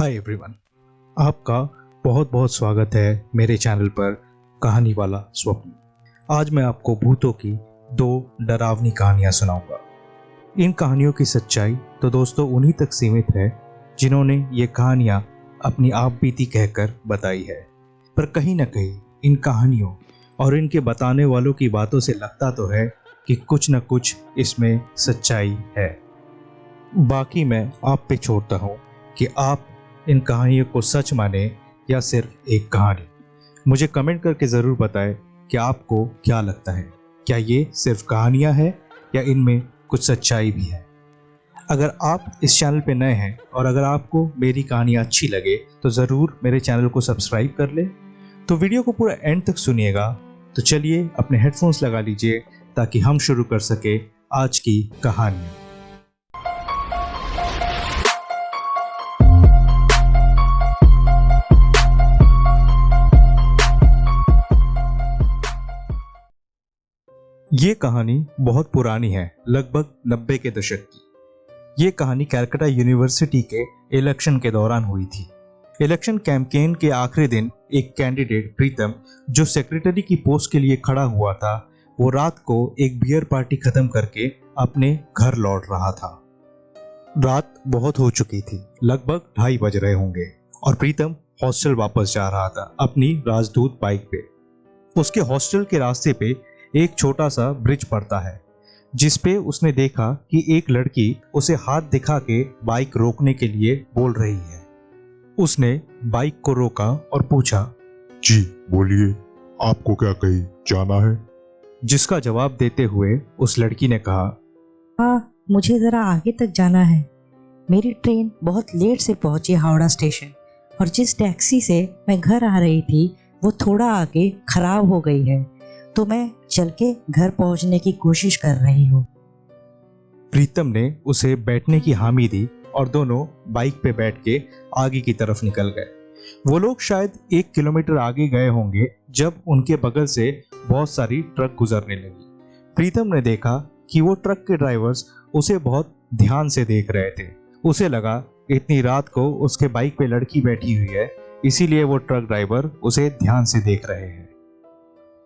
Hi everyone, आपका बहुत बहुत स्वागत है मेरे चैनल पर कहानी वाला स्वप्न। आज मैं आपको भूतों की 2 डरावनी कहानियां सुनाऊंगा। इन कहानियों की सच्चाई तो दोस्तों उन्हीं तक सीमित है जिन्होंने ये कहानियां अपनी आप बीती कहकर बताई है, पर कहीं ना कहीं इन कहानियों और इनके बताने वालों की बातों से लगता तो है कि कुछ न कुछ इसमें सच्चाई है। बाकी मैं आप पे छोड़ता हूँ कि आप इन कहानियों को सच माने या सिर्फ एक कहानी। मुझे कमेंट करके ज़रूर बताएं कि आपको क्या लगता है, क्या ये सिर्फ कहानियाँ हैं या इनमें कुछ सच्चाई भी है। अगर आप इस चैनल पे नए हैं और अगर आपको मेरी कहानियाँ अच्छी लगे तो ज़रूर मेरे चैनल को सब्सक्राइब कर ले। तो वीडियो को पूरा एंड तक सुनिएगा। तो चलिए अपने हेडफोन्स लगा लीजिए ताकि हम शुरू कर सके आज की कहानी। ये कहानी बहुत पुरानी है, लगभग 90 के दशक की। ये कहानी कैलकाटा यूनिवर्सिटी के इलेक्शन के दौरान हुई थी। इलेक्शन कैंपेन के आखिरी दिन एक कैंडिडेट प्रीतम, जो सेक्रेटरी की पोस्ट के लिए खड़ा हुआ था, वो रात को एक बियर पार्टी खत्म करके अपने घर लौट रहा था। रात बहुत हो चुकी थी, लगभग 2:30 बज रहे होंगे और प्रीतम हॉस्टल वापस जा रहा था अपनी राजदूत बाइक पे। उसके हॉस्टल के रास्ते पे एक छोटा सा ब्रिज पड़ता है, जिस पे उसने देखा कि एक लड़की उसे हाथ दिखा के बाइक रोकने के लिए बोल रही है। उसने बाइक को रोका और पूछा, जी बोलिए, आपको क्या कहीं जाना है? जिसका जवाब देते हुए उस लड़की ने कहा, हाँ, मुझे ज़रा आगे तक जाना है। मेरी ट्रेन बहुत लेट से पहुंची हावड़ा स्टेशन और जिस टैक्सी से मैं घर आ रही थी वो थोड़ा आगे खराब हो गई है, तो मैं चल के घर पहुंचने की कोशिश कर रही हूँ। प्रीतम ने उसे बैठने की हामी दी और दोनों बाइक पे बैठ के आगे की तरफ निकल गए। वो लोग शायद 1 किलोमीटर आगे गए होंगे जब उनके बगल से बहुत सारी ट्रक गुजरने लगी। प्रीतम ने देखा कि वो ट्रक के ड्राइवर्स उसे बहुत ध्यान से देख रहे थे। उसे लगा इतनी रात को उसके बाइक पे लड़की बैठी हुई है, इसीलिए वो ट्रक ड्राइवर उसे ध्यान से देख रहे हैं।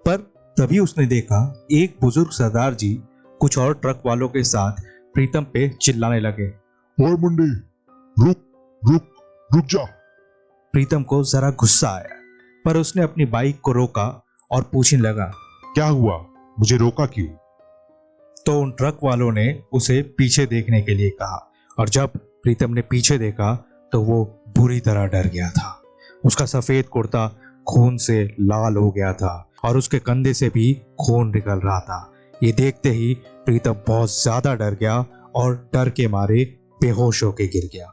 पर तभी उसने देखा एक बुजुर्ग सरदार जी कुछ और ट्रक वालों के साथ प्रीतम पे चिल्लाने लगे, ओए मुंडे, रुक रुक रुक जा। प्रीतम को जरा गुस्सा आया, पर उसने अपनी बाइक को रोका और पूछने लगा, क्या हुआ, मुझे रोका क्यों? तो उन ट्रक वालों ने उसे पीछे देखने के लिए कहा और जब प्रीतम ने पीछे देखा तो वो बुरी तरह डर गया था। उसका सफेद कुर्ता खून से लाल हो गया था और उसके कंधे से भी खून निकल रहा था। ये देखते ही प्रीतम बहुत ज्यादा डर गया और डर के मारे बेहोश होकर गिर गया।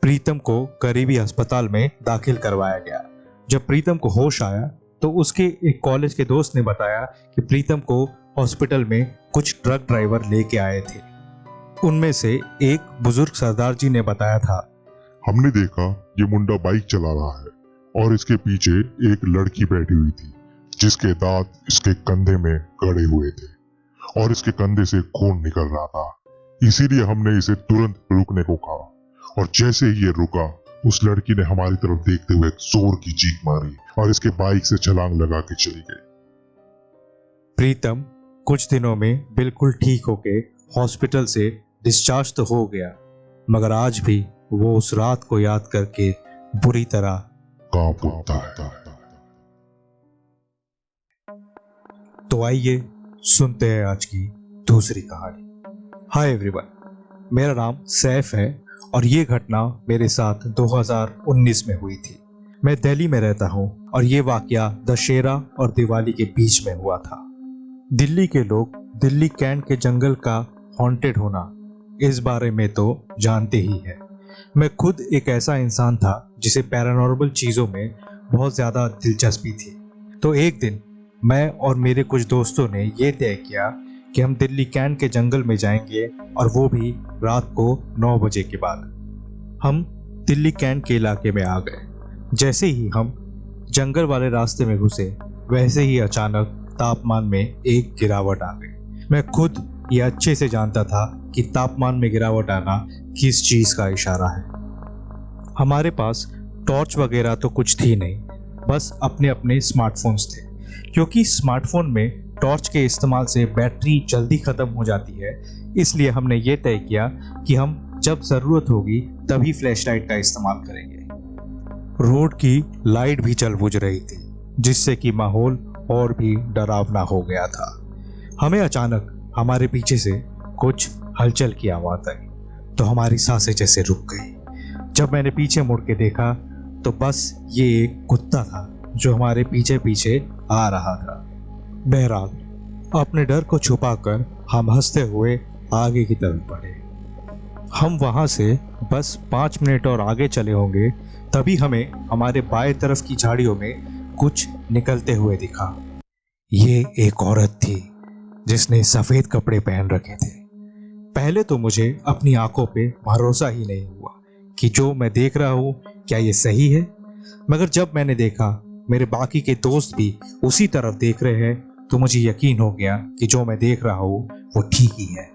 प्रीतम को करीबी अस्पताल में दाखिल करवाया गया। जब प्रीतम को होश आया तो उसके एक कॉलेज के दोस्त ने बताया कि प्रीतम को हॉस्पिटल में कुछ ट्रक ड्राइवर लेके आए थे। उनमें से एक बुजुर्ग सरदार जी ने बताया था, हमने देखा ये मुंडा बाइक चला रहा है और इसके पीछे एक लड़की बैठी हुई थी जिसके दांत इसके कंधे में गड़े हुए थे और इसके कंधे से खून निकल रहा था। इसीलिए हमने इसे तुरंत रुकने को कहा और जैसे ही ये रुका, उस लड़की ने हमारी तरफ देखते हुए एक जोर की चीख मारी और इसके बाइक से छलांग लगा के चली गई। प्रीतम कुछ दिनों में बिल्कुल ठीक होके हॉस्पिटल से डिस्चार्ज तो हो गया, मगर आज भी वो उस रात को याद करके बुरी तरह कांप उठता है। तो आइए सुनते हैं आज की दूसरी कहानी। हाय एवरीवन, मेरा नाम सैफ है और ये घटना मेरे साथ 2019 में हुई थी। मैं दिल्ली में रहता हूँ और ये वाकया दशहरा और दिवाली के बीच में हुआ था। दिल्ली के लोग दिल्ली कैंट के जंगल का हॉन्टेड होना, इस बारे में तो जानते ही हैं। मैं खुद एक ऐसा इंसान था जिसे पैरानॉर्मल चीज़ों में बहुत ज़्यादा दिलचस्पी थी। तो एक दिन मैं और मेरे कुछ दोस्तों ने ये तय किया कि हम दिल्ली कैंट के जंगल में जाएंगे और वो भी रात को 9 बजे के बाद। हम दिल्ली कैंट के इलाके में आ गए। जैसे ही हम जंगल वाले रास्ते में घुसे, वैसे ही अचानक तापमान में एक गिरावट आ गई। मैं खुद ये अच्छे से जानता था कि तापमान में गिरावट आना किस चीज़ का इशारा है। हमारे पास टॉर्च वगैरह तो कुछ थी नहीं, बस अपने अपने स्मार्टफोन्स थे। क्योंकि स्मार्टफोन में टॉर्च के इस्तेमाल से बैटरी जल्दी ख़त्म हो जाती है, इसलिए हमने ये तय किया कि हम जब ज़रूरत होगी तभी फ्लैश लाइट का इस्तेमाल करेंगे। रोड की लाइट भी जल बुझ रही थी, जिससे कि माहौल और भी डरावना हो गया था। हमें अचानक हमारे पीछे से कुछ हलचल की आवाज़ आई, तो हमारी सांसें जैसे रुक गई। जब मैंने पीछे मुड़ के देखा तो बस ये एक कुत्ता था जो हमारे पीछे पीछे आ रहा था। बहरहाल अपने डर को छुपाकर हम हंसते हुए आगे की तरफ बढ़े। हम वहां से बस 5 मिनट और आगे चले होंगे, तभी हमें हमारे बाएं तरफ की झाड़ियों में कुछ निकलते हुए दिखा। ये एक औरत थी जिसने सफेद कपड़े पहन रखे थे। पहले तो मुझे अपनी आंखों पे भरोसा ही नहीं हुआ कि जो मैं देख रहा हूँ क्या ये सही है। मगर जब मैंने देखा मेरे बाकी के दोस्त भी उसी तरफ देख रहे हैं, तो मुझे यकीन हो गया कि जो मैं देख रहा हूँ वो ठीक ही है।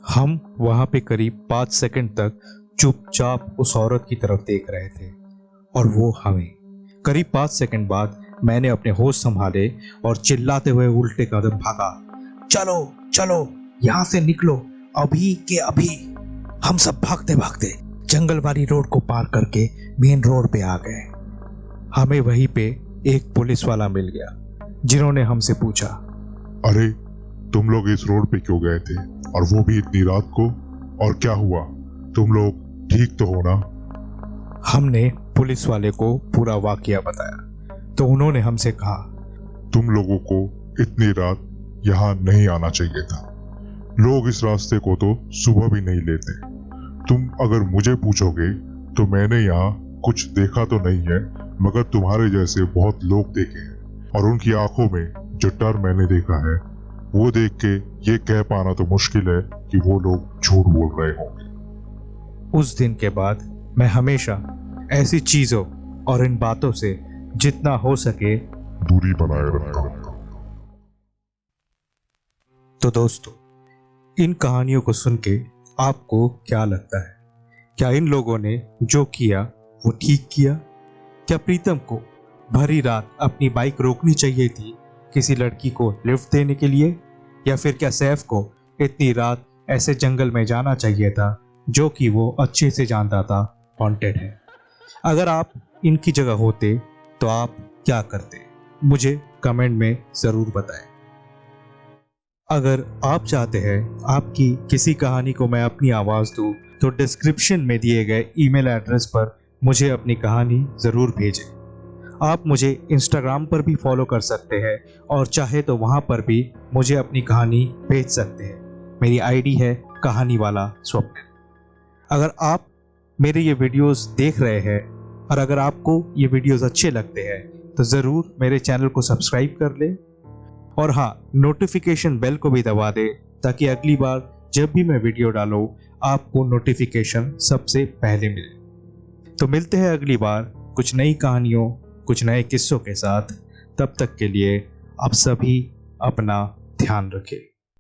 हम वहां पे करीब 5 सेकंड तक चुपचाप उस औरत की तरफ देख रहे थे और वो हमें। करीब 5 सेकंड बाद मैंने अपने होश संभाले और चिल्लाते हुए उल्टे कदम भागा, चलो चलो यहाँ से निकलो अभी के अभी। हम सब भागते भागते जंगल वाली रोड को पार करके मेन रोड पे आ गए। हमें वहीं पे एक पुलिस वाला मिल गया, जिन्होंने हमसे पूछा, अरे तुम लोग इस रोड पे क्यों गए थे, और वो भी इतनी रात को, और क्या हुआ, तुम लोग ठीक तो हो ना? हमने पुलिस वाले को पूरा वाकया बताया, तो उन्होंने हमसे कहा, तुम लोगों को इतनी रात यहाँ नहीं आना चाहिए था। लोग इस रास्ते को तो सुबह भी नहीं लेते। तुम अगर मुझे पूछोगे तो मैंने यहाँ कुछ देखा तो नहीं है, मगर तुम्हारे जैसे बहुत लोग देखे हैं, और उनकी आंखों में जो डर मैंने देखा है वो देख के ये कह पाना तो मुश्किल है कि वो लोग झूठ बोल रहे होंगे। उस दिन के बाद मैं हमेशा ऐसी चीजों और इन बातों से जितना हो सके दूरी बनाए रखता हूँ। तो दोस्तों, इन कहानियों को सुन के आपको क्या लगता है? क्या इन लोगों ने जो किया वो ठीक किया? क्या प्रीतम को भरी रात अपनी बाइक रोकनी चाहिए थी किसी लड़की को लिफ्ट देने के लिए? या फिर क्या सैफ को इतनी रात ऐसे जंगल में जाना चाहिए था जो कि वो अच्छे से जानता था हॉन्टेड है? अगर आप इनकी जगह होते तो आप क्या करते? मुझे कमेंट में ज़रूर बताएं। अगर आप चाहते हैं आपकी किसी कहानी को मैं अपनी आवाज़ दूं, तो डिस्क्रिप्शन में दिए गए ईमेल एड्रेस पर मुझे अपनी कहानी ज़रूर भेजें। आप मुझे इंस्टाग्राम पर भी फॉलो कर सकते हैं, और चाहे तो वहाँ पर भी मुझे अपनी कहानी भेज सकते हैं। मेरी आईडी है कहानी वाला स्वप्न। अगर आप मेरे ये वीडियोस देख रहे हैं और अगर आपको ये वीडियोस अच्छे लगते हैं तो ज़रूर मेरे चैनल को सब्सक्राइब कर लें, और हाँ, नोटिफिकेशन बेल को भी दबा दें ताकि अगली बार जब भी मैं वीडियो डालूं आपको नोटिफिकेशन सबसे पहले मिले। तो मिलते हैं अगली बार कुछ नई कहानियों, कुछ नए किस्सों के साथ। तब तक के लिए आप सभी अपना ध्यान रखें।